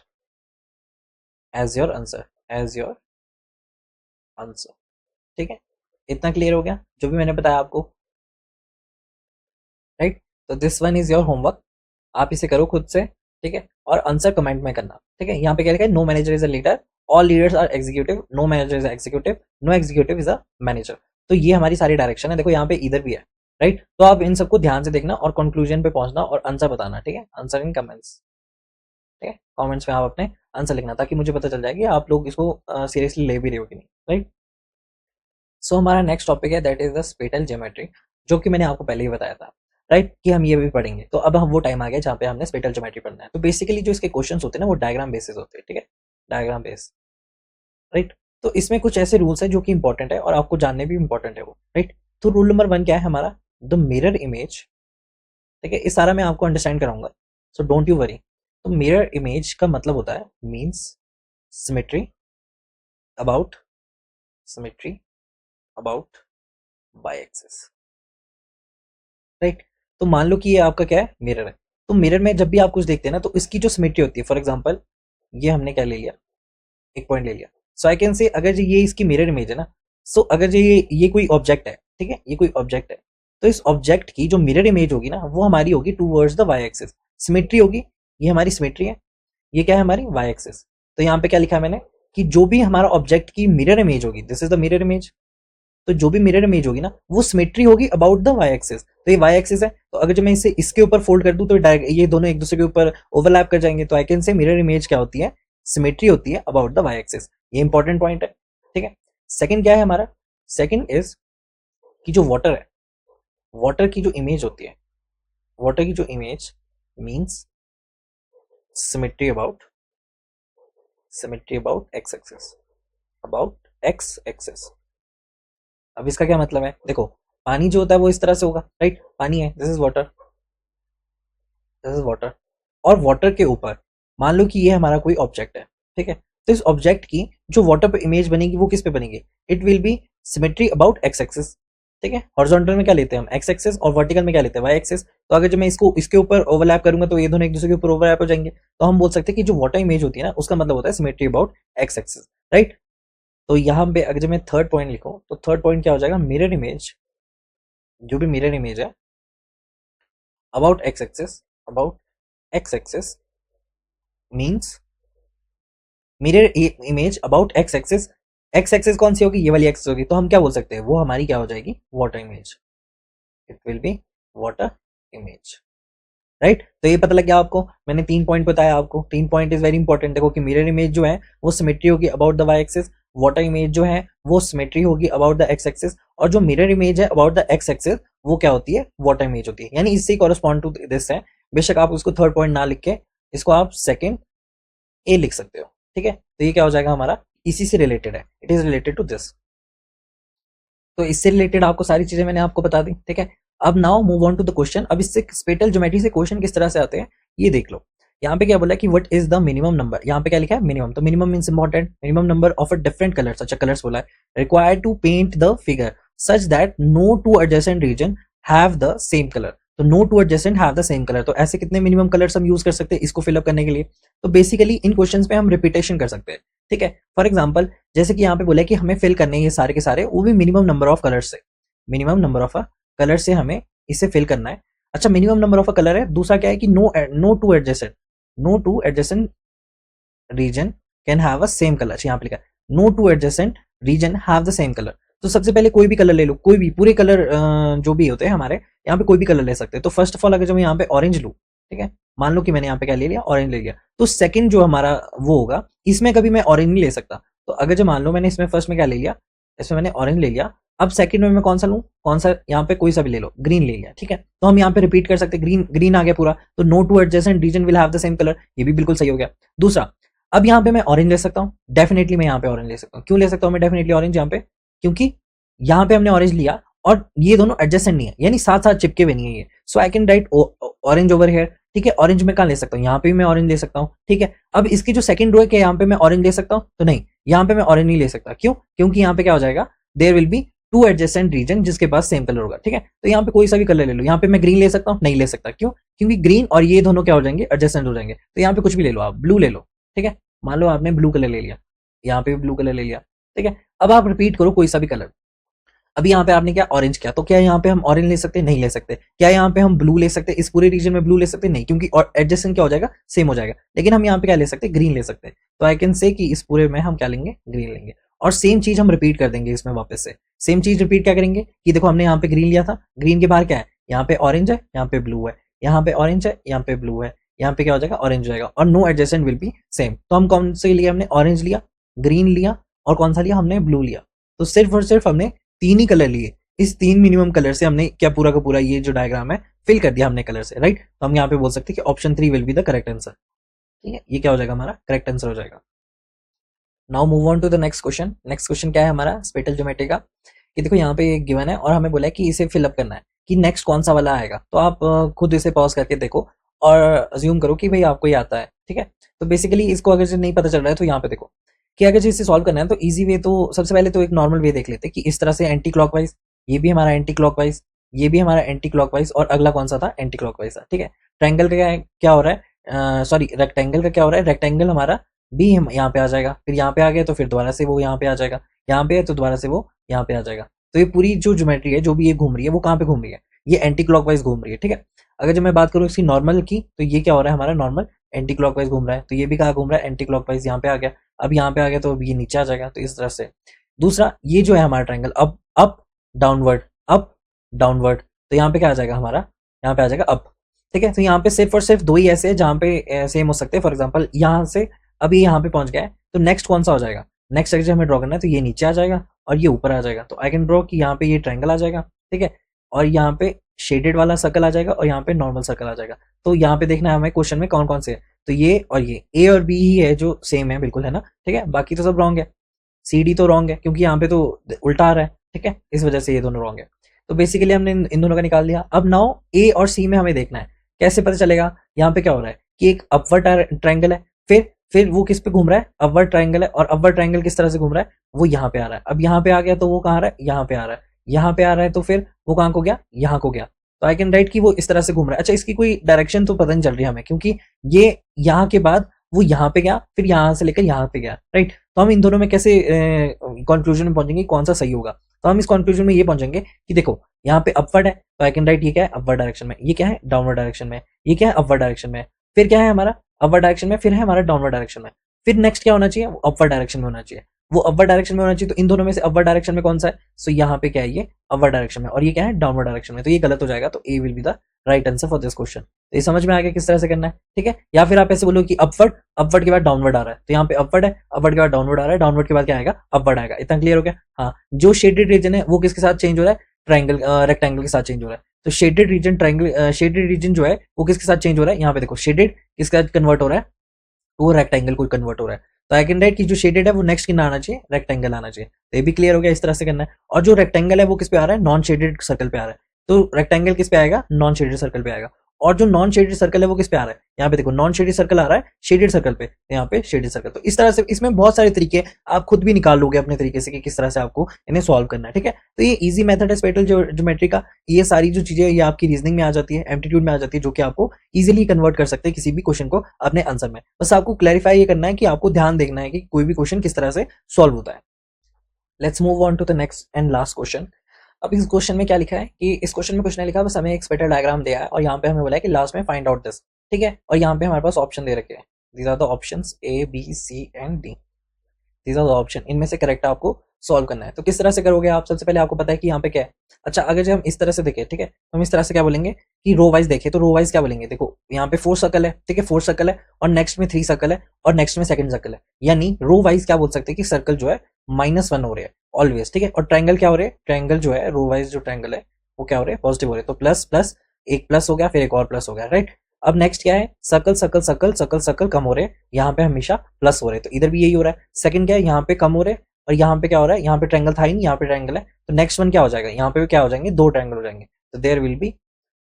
as your answer, as your answer, ठीक है। इतना क्लियर हो गया जो भी मैंने बताया आपको, राइट। तो this one is your homework, आप इसे करो खुद से, ठीक है, और आंसर कमेंट में करना, ठीक है। यहाँ पे क्या लिखा है, no manager is a leader, all leaders are executive, no manager is executive, no executive is a manager. तो ये हमारी सारी डायरेक्शन है, देखो यहाँ पे इधर भी है, राइट। तो आप इन सबको ध्यान से देखना और कंक्लूजन पे पहुंचना और आंसर बताना, ठीक है, आंसर इन कमेंट्स, ठीक है, कमेंट्स में आप अपने आंसर लिखना, ताकि मुझे पता चल जाए कि आप लोग इसको सीरियसली ले भी रहे हो कि नहीं, राइट। सो हमारा नेक्स्ट टॉपिक है दैट इज द स्पेटल ज्योमेट्री, जो कि मैंने आपको पहले ही बताया था, राइट, कि हम ये भी पढ़ेंगे। तो अब हम वो टाइम आ गया जहाँ पे हमने स्पेटल ज्योमेट्री पढ़ना है। तो बेसिकली जो इसके क्वेश्चंस होते हैं ना वो डायग्राम बेसिस होते हैं, ठीक है, डायग्राम बेस, राइट। तो इसमें कुछ ऐसे रूल्स है जो कि इंपॉर्टेंट है और आपको जानने भी इंपॉर्टेंट है वो, राइट। तो रूल नंबर वन क्या है हमारा, द मिरर इमेज, ठीक है, इस सारा मैं आपको अंडरस्टैंड कराऊंगा, सो डोंट यू वरी। तो मिरर इमेज का मतलब होता है means symmetry about, symmetry about by axis, right. तो मान लो कि ये आपका क्या है, मिरर है। तो मिरर में जब भी आप कुछ देखते हैं ना, तो इसकी जो सिमेट्री होती है, फॉर एग्जांपल ये हमने क्या ले लिया, एक पॉइंट ले लिया, सो आई कैन से अगर ये इसकी मिरर इमेज है ना, सो अगर ये कोई ऑब्जेक्ट है, ठीक है, ये कोई ऑब्जेक्ट है, तो इस ऑब्जेक्ट की जो मिरर इमेज होगी ना वो हमारी होगी towards the Y axis, symmetry होगी, ये हमारी सिमेट्री है, ये क्या है हमारी वाई एक्सिस। तो यहाँ पे क्या लिखा है मैंने कि जो भी हमारा ऑब्जेक्ट की मिरर इमेज होगी, this is the mirror image, तो जो भी मिरर इमेज होगी ना वो सिमेट्री होगी अबाउट द वाई एक्सिस। तो ये वाई एक्सिस है, तो अगर जब मैं इसे इसके ऊपर फोल्ड कर दूं तो ये दोनों एक दूसरे के ऊपर ओवरलैप कर जाएंगे, तो आई कैन से मिरर इमेज क्या होती है, सिमेट्री होती है अबाउट द वाई एक्सिस। ये इंपॉर्टेंट पॉइंट है, ठीक है। सेकंड क्या है हमारा, सेकंड इज कि जो वाटर है, वाटर की जो इमेज होती है, वाटर की जो image means symmetry about, symmetry about x axis, about x axis. अब इसका क्या मतलब है, देखो पानी जो होता है वो इस तरह से होगा, राइट, पानी है, this is water, this is water, और वाटर के ऊपर मान लो कि ये हमारा कोई ऑब्जेक्ट है, ठीक है, तो इस ऑब्जेक्ट की जो वाटर पे इमेज बनेगी वो किस पे बनेगी, it will B symmetry about x axis, ठीक है। हॉरिजॉन्टल में क्या लेते हैं हम, एक्स एक्सिस, और वर्टिकल में क्या लेते हैं, वाई एक्सिस। तो अगर जब मैं इसको इसके ऊपर ओवरलैप करूंगा तो ये दोनों एक दूसरे के ऊपर ओवरलैप हो जाएंगे, तो हम बोल सकते हैं कि जो वाटर इमेज होती है ना उसका मतलब होता है symmetry about x axis, right. तो यहाँ पे अगर जब मैं थर्ड पॉइंट लिखूं तो थर्ड पॉइंट क्या हो जाएगा, मिरर इमेज, जो भी मिरर इमेज है about x axis, about x axis means mirror image about x axis, x axis कौन सी होगी, ये वाली एक्सिस होगी, तो हम क्या बोल सकते हैं, वो हमारी क्या हो जाएगी, water image, it will B water image, right. तो ये पता लग गया आपको, मैंने 3 पॉइंट बताया आपको, 3 पॉइंट इज वेरी इंपॉर्टेंट। देखो कि मिरर इमेज जो है वो सिमेट्री होगी about the Y axis, water image जो है वो सिमेट्री होगी अबाउट द एक्स एक्सिस, और जो मिरर इमेज है अबाउट द एक्स एक्सिस वो क्या होती है, वाटर इमेज होती है, यानी इससे कॉरेस्पॉन्ड टू दिस है। बेशक आप उसको थर्ड पॉइंट ना लिख के इसको आप सेकंड ए लिख सकते हो, ठीक है। तो ये क्या हो जाएगा हमारा, इसी से रिलेटेड है, it is related to this. तो इससे रिलेटेड आपको सारी चीजें मैंने आपको बता दी, ठीक है। अब now move on to the question. अब इससे स्पेटल ज्योमेट्री से क्वेश्चन किस तरह से आते हैं ये देख लो। यहाँ पे क्या बोला कि what is the minimum number, यहाँ पे क्या लिखा है मिनिमम, तो minimum means important, minimum number of a different colours, अच्छा कलर्स बोला है, required to paint the figure such that no two adjacent region have the same colour. तो no two adjacent have the same colour, तो ऐसे कितने मिनिमम कलर्स हम यूज कर सकते हैं इसको फिलअप करने के लिए। तो बेसिकली इन क्वेश्चंस पे हम रिपीटेशन कर सकते हैं, ठीक है। फॉर एग्जांपल जैसे कि यहाँ पे बोला है कि हमें फिल करने हैं ये सारे के सारे, वो भी मिनिमम नंबर ऑफ कलर से, minimum number of a colour से हमें इसे फिल करना है। अच्छा minimum number of a colour है, दूसरा क्या है कि no two adjacent, no two adjacent region can have a same colour, यहाँ पे लिखा है no two adjacent region have the same colour. तो सबसे पहले कोई भी कलर ले लो, कोई भी, पूरे कलर जो भी होते हैं हमारे यहाँ पे कोई भी कलर ले सकते हैं। तो फर्स्ट ऑफ ऑल अगर जब मैं यहाँ पे ऑरेंज लूँ, ठीक है, मान लो कि मैंने यहाँ पे क्या ले लिया, ऑरेंज ले लिया, तो सेकंड जो हमारा वो होगा इसमें कभी मैं ऑरेंज नहीं ले सकता। तो अगर जो मान लो मैंने इसमें फर्स्ट में क्या ले लिया, इसमें मैंने ऑरेंज ले लिया, अब सेकंड में मैं कौन सा लूँ, कौन सा, यहाँ पे कोई सा भी ले लो, ग्रीन ले लिया, ठीक है। तो हम यहाँ पे रिपीट कर सकते हैं, ग्रीन ग्रीन आ गया पूरा, तो no two adjacent region will have the same colour, ये भी बिल्कुल सही हो गया। दूसरा, अब यहाँ पे मैं ऑरेंज ले सकता हूँ, डेफिनेटली मैं यहाँ पे ऑरेंज ले सकता हूँ। क्यों ले सकता हूँ मैं डेफिनेटली ऑरेंज यहाँ पे, क्योंकि यहाँ पे हमने ऑरेंज लिया और ये दोनों एडजेसेंट नहीं है, यानी साथ साथ चिपके हुए नहीं है ये, so I can write orange over here, ठीक है। ऑरेंज में कहाँ ले सकता हूँ, यहाँ पे भी मैं ऑरेंज ले सकता हूँ, ठीक है। अब इसकी जो सेकंड रो है क्या यहाँ पे मैं ऑरेंज ले सकता हूँ, तो नहीं, यहाँ पे मैं ऑरेंज नहीं ले सकता, क्यों, क्योंकि यहाँ पे क्या हो जाएगा, there will be two adjacent region जिसके पास सेम कलर होगा, ठीक है। तो यहाँ पे कोई सा भी कलर ले लो, यहाँ पे मैं ग्रीन ले सकता हूँ, नहीं ले सकता, क्यों, क्योंकि ग्रीन और ये दोनों क्या हो जाएंगे, एडजेसेंट हो जाएंगे। तो यहाँ पे कुछ भी ले लो, आप ब्लू ले लो, ठीक है, मान लो आपने ब्लू कलर ले लिया, यहाँ पे भी ब्लू कलर ले लिया, ठीक है। अब आप रिपीट करो कोई सा भी कलर, अभी यहाँ पे आपने क्या ऑरेंज किया, तो क्या यहाँ पे हम ऑरेंज ले सकते हैं, नहीं ले सकते। क्या यहाँ पे हम ब्लू ले सकते हैं, इस पूरे रीजन में ब्लू ले सकते हैं, नहीं, क्योंकि एडजस्टेंट क्या हो जाएगा, सेम हो जाएगा। लेकिन हम यहाँ पे क्या ले सकते हैं, ग्रीन ले सकते हैं। तो आई कैन से कि इस पूरे में हम क्या लेंगे, ग्रीन लेंगे, और सेम चीज हम रिपीट कर देंगे इसमें वापस से। सेम चीज रिपीट क्या करेंगे कि देखो हमने यहाँ पे ग्रीन लिया था, ग्रीन के बाहर क्या है, यहाँ पे ऑरेंज है, यहाँ पे ब्लू है, यहाँ पे ऑरेंज है, यहाँ पे ब्लू है, यहाँ पे क्या हो जाएगा, ऑरेंज हो जाएगा, और no adjacent will be same. तो हम कौन से लिया, हमने ऑरेंज लिया, ग्रीन लिया, और कौन सा लिया हमने, ब्लू लिया। तो सिर्फ और सिर्फ हमने 3 ही कलर लिए, इस 3 मिनिमम कलर से हमने क्या पूरा का पूरा ये जो डायग्राम है फिल कर दिया हमने कलर से, राइट। तो हम यहाँ पे बोल सकते हैं कि option 3 will be the correct answer, ठीक है। ये क्या हो जाएगा, हमारा करेक्ट आंसर हो जाएगा। Now move on to the next question. Next question क्या है हमारा, स्पेटल ज्योमेट्री का, कि देखो यहाँ पे गिवन है और हमें बोला है कि इसे फिलअप करना है, कि नेक्स्ट कौन सा वाला आएगा। तो आप खुद इसे पॉज करके देखो और अज्यूम करो कि भाई आपको ये आता है, ठीक है। तो बेसिकली इसको अगर नहीं पता चल रहा है तो यहाँ पे देखो कि अगर इसे सॉल्व करना है तो इजी वे, तो सबसे पहले तो एक नॉर्मल वे देख लेते हैं कि इस तरह से एंटी क्लॉकवाइज, ये भी हमारा एंटी क्लॉकवाइज, ये भी हमारा एंटी क्लॉकवाइज, और अगला कौन सा था, एंटी क्लॉकवाइज था, ठीक है। ट्रायंगल का क्या हो रहा है, सॉरी रेक्टेंगल का क्या हो रहा है, रेक्टेंगल हमारा भी हम यहाँ पे आ जाएगा, फिर यहाँ पे आ गया तो फिर दोबारा से वो यहाँ पे आ जाएगा, यहाँ पे है तो दोबारा से वो यहाँ पे आ जाएगा। तो ये पूरी जो ज्योमेट्री है जो भी ये घूम रही है वो कहाँ पे घूम रही है, ये एंटी क्लॉकवाइज घूम रही है, ठीक है। अगर जब मैं बात करूँ इसकी नॉर्मल की, तो ये क्या हो रहा है, हमारा नॉर्मल एंटी क्लॉकवाइज घूम रहा है, तो ये भी कहाँ घूम रहा है, एंटी क्लॉकवाइज, यहाँ पे आ गया। अब यहाँ पे आ गया तो अब ये नीचे आ जाएगा, तो इस तरह से। दूसरा ये जो है हमारा triangle, up downward, up downward, तो यहाँ पे क्या आ जाएगा हमारा, यहाँ पे आ जाएगा अप, ठीक है। तो यहाँ पे सिर्फ और सिर्फ 2 ही ऐसे हैं जहाँ पे सेम हो सकते हैं। फॉर एग्जाम्पल यहाँ से अभी यहाँ पे पहुंच गया है, तो नेक्स्ट कौन सा हो जाएगा, नेक्स्ट अगर हमें ड्रॉ करना है तो ये नीचे आ जाएगा और ये ऊपर आ जाएगा। तो आई कैन ड्रॉ कि यहाँ पे ये ट्रायंगल आ जाएगा, ठीक है, और यहाँ पे शेडेड वाला सर्कल आ जाएगा और यहाँ पे नॉर्मल सर्कल आ जाएगा। तो यहाँ पे देखना है हमें क्वेश्चन में कौन कौन से है, तो ये और ये ए और बी ही है जो सेम है, बिल्कुल है ना, ठीक है। बाकी तो सब रॉन्ग है, सी डी तो रॉन्ग है क्योंकि यहाँ पे तो उल्टा आ रहा है, ठीक है, इस वजह से ये दोनों रॉन्ग है। तो बेसिकली हमने इन दोनों का निकाल दिया। अब नाउ ए और सी में हमें देखना है कैसे पता चलेगा यहाँ पे क्या हो रहा है, कि एक अपवर्ड ट्रायंगल है, फिर वो किस पे घूम रहा है, अपवर्ड ट्रायंगल है, और अपवर्ड ट्रायंगल किस तरह से घूम रहा है, वो यहाँ पे आ रहा है। अब यहाँ पे आ गया तो वो कहाँ आ रहा है, यहाँ पे आ रहा है, यहाँ पे आ रहा है तो फिर वो कहाँ को गया, यहाँ को गया। तो आई कैन राइट कि वो इस तरह से घूम रहा है। अच्छा, इसकी कोई डायरेक्शन तो पता नहीं चल रही हमें, क्योंकि ये यहाँ के बाद वो यहाँ पे गया, फिर यहाँ से लेकर यहाँ पे गया, राइट। तो हम इन दोनों में कैसे कंक्लूजन में पहुंचेंगे, कौन सा सही होगा। तो हम इस कंक्लूजन में ये पहुंचेंगे कि देखो यहाँ पे अपवर्ड है, तो आई कैन राइट ये क्या है, अपवर्ड डायरेक्शन में, ये क्या है, डाउनवर्ड डायरेक्शन में, ये क्या है, अपवर्ड डायरेक्शन में, फिर क्या है हमारा, अपवर्ड डायरेक्शन में, फिर है हमारा डाउनवर्ड डायरेक्शन में, फिर नेक्स्ट क्या होना चाहिए, वो अपवर्ड डायरेक्शन में होना चाहिए, वो अपवर्ड डायरेक्शन में होना चाहिए। तो इन दोनों में से अपवर्ड डायरेक्शन में कौन सा है, सो यहाँ पे क्या है, ये अपवर्ड डायरेक्शन में, और ये क्या है, डाउनवर्ड डायरेक्शन में। तो ये गलत हो जाएगा, तो A will be the right answer for this question. तो ये समझ में आ गया किस तरह से करना है, ठीक है। या फिर आप ऐसे बोलो कि अपवर्ड, अपवर्ड के बाद डाउनवर्ड आ रहा है, तो यहाँ पे अपवर्ड है, अपवर्ड के बाद डाउनवर्ड आ रहा है, डाउनवर्ड के बाद क्या आएगा, अपवर्ड आएगा। इतना क्लियर हो गया। हाँ, जो शेडेड रीजन है वो किसके साथ चेंज हो रहा है, ट्रायंगल रेक्टेंगल के साथ चेंज हो रहा है। तो shaded region triangle, shaded region जो है वो किसके साथ चेंज हो रहा है, यहाँ पे देखो शेडेड किसके साथ कन्वर्ट हो रहा है, वो रेक्टेंगल को कन्वर्ट हो रहा है। तो आई कैन राइट कि जो शेडेड है वो नेक्स्ट कितना आना चाहिए, रेक्टेंगल आना चाहिए। तो ये भी क्लियर हो गया, इस तरह से करना है। और जो रेक्टेंगल है वो किस पे आ रहा है, नॉन शेडेड सर्कल पे आ रहा है। तो रेक्टेंगल किस पे आएगा, नॉन शेडेड सर्कल पे आएगा। और जो नॉन शेडेड सर्कल है वो किस पे आ रहा है, यहाँ पे देखो नॉन शेडेड सर्कल आ रहा है शेडेड सर्कल पे, यहाँ पे शेडेड सर्कल। तो इस तरह से इसमें बहुत सारे तरीके आप खुद भी निकाल लोगे अपने तरीके से कि किस तरह से आपको इन्हें सॉल्व करना है, ठीक है। तो ये इजी मेथड है स्पेटल ज्योमेट्री का। ये सारी जो चीजें ये आपकी रीजनिंग में आ जाती है, एप्टीट्यूड में आ जाती है, जो कि आपको इजीली कन्वर्ट कर सकते हैं किसी भी क्वेश्चन को अपने आंसर में। बस आपको क्लैरिफाई ये करना है कि आपको ध्यान देखना है कि कोई भी क्वेश्चन किस तरह से सॉल्व होता है। Let's move on to the next and last question. अब इस क्वेश्चन में क्या लिखा है कि इस क्वेश्चन में कुछ नहीं लिखा, बस हमें एक स्पेक्टर डायग्राम दिया है और यहाँ पे हमें बोला है कि लास्ट में फाइंड आउट दिस, ठीक है। और यहाँ पे हमारे पास ऑप्शन दे रखे हैं, these are the options A B C and D, these are the option, इनमें से करेक्ट आपको सॉल्व करना है। तो किस तरह से करोगे आप, सबसे पहले आपको पता है कि यहाँ पे क्या है। अच्छा, अगर जब हम इस तरह से देखें, ठीक है, तो हम इस तरह से क्या बोलेंगे कि रो वाइज देखें, तो रो वाइज क्या बोलेंगे, देखो यहाँ पे 4 सर्कल है, ठीक है, 4 सर्कल है, और नेक्स्ट में 3 सर्कल है, और नेक्स्ट में सेकंड सर्कल है। यानी रो वाइज क्या बोल सकते हैं कि सर्कल जो है -1 हो रहे हैं ऑलवेज, ठीक है। और ट्रायंगल क्या हो रहे हैं, ट्रायंगल जो है रो वाइज जो ट्रायंगल है वो क्या हो रहे हैं, पॉजिटिव हो रहे हैं। तो प्लस प्लस, एक प्लस हो गया, फिर एक और प्लस हो गया, राइट। अब नेक्स्ट क्या है, circle circle circle circle circle कम हो रहे हैं, यहाँ पे हमेशा प्लस हो रहे हैं, तो इधर भी यही हो रहा है। सेकंड क्या है, यहाँ पे कम हो रहे हैं, और यहाँ पे क्या हो रहा है, यहाँ पे ट्रायंगल था ही नहीं, यहाँ पे ट्रायंगल है, तो नेक्स्ट वन क्या हो जाएगा, यहाँ पे भी क्या हो जाएंगे, 2 ट्रायंगल हो जाएंगे। तो देयर विल बी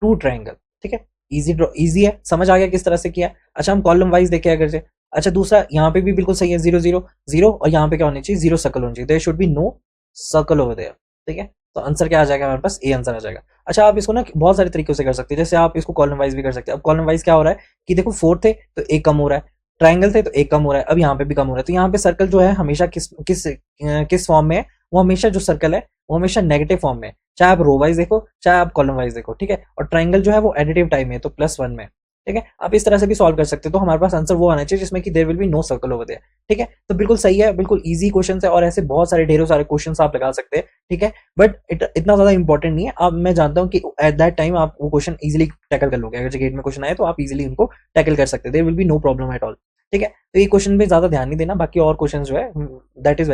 2 ट्रायंगल, ठीक है। इजी है, समझ आ गया किस तरह से किया। अच्छा, हम कॉलम वाइज देखें अगर से। अच्छा, दूसरा यहाँ पे भी बिल्कुल सही है, 0 0 0, और यहाँ पे क्या होनी चाहिए, 0 सर्कल होनी चाहिए, there should be no circle over there, ठीक है। तो आंसर क्या आ जाएगा हमारे पास, ए आंसर आ जाएगा। अच्छा, आप इसको ना बहुत सारे तरीकों से कर सकते हैं, जैसे आप इसको कॉलम वाइज भी कर सकते हैं। अब कॉलम वाइज क्या हो रहा है कि देखो 4 थे तो एक कम हो रहा है, ट्रायंगल थे तो एक कम हो रहा है, अब यहाँ पे भी कम हो रहा है। तो यहाँ पे सर्कल जो है हमेशा किस किस किस फॉर्म में है, वो हमेशा जो सर्कल है वो हमेशा नेगेटिव फॉर्म में है, चाहे आप रो वाइज देखो चाहे आप कॉलम वाइज देखो, ठीक है। और ट्रायंगल जो है वो एडिटिव टाइप में है, तो +1 में, ठीक है। आप इस तरह से भी सॉल्व कर सकते हो। तो हमारे पास आंसर वो आना चाहिए जिसमें कि there will be no circle over there, ठीक है। तो बिल्कुल सही है, बिल्कुल इजी क्वेश्चन है, और ऐसे बहुत सारे ढेरों सारे क्वेश्चन आप लगा सकते हैं, ठीक है। बट इतना ज्यादा इंपॉर्टेंट नहीं है। अब मैं जानता हूँ कि एट दैट टाइम आप वो क्वेश्चन इजीली टैकल कर लोगे, अगर गेट में क्वेश्चन आए तो आप इजीली उनको टैकल कर सकते हैं, there will be no problem at all, ठीक है। तो ये क्वेश्चन पे ज्यादा ध्यान नहीं देना, बाकी और क्वेश्चन जो है दैट इज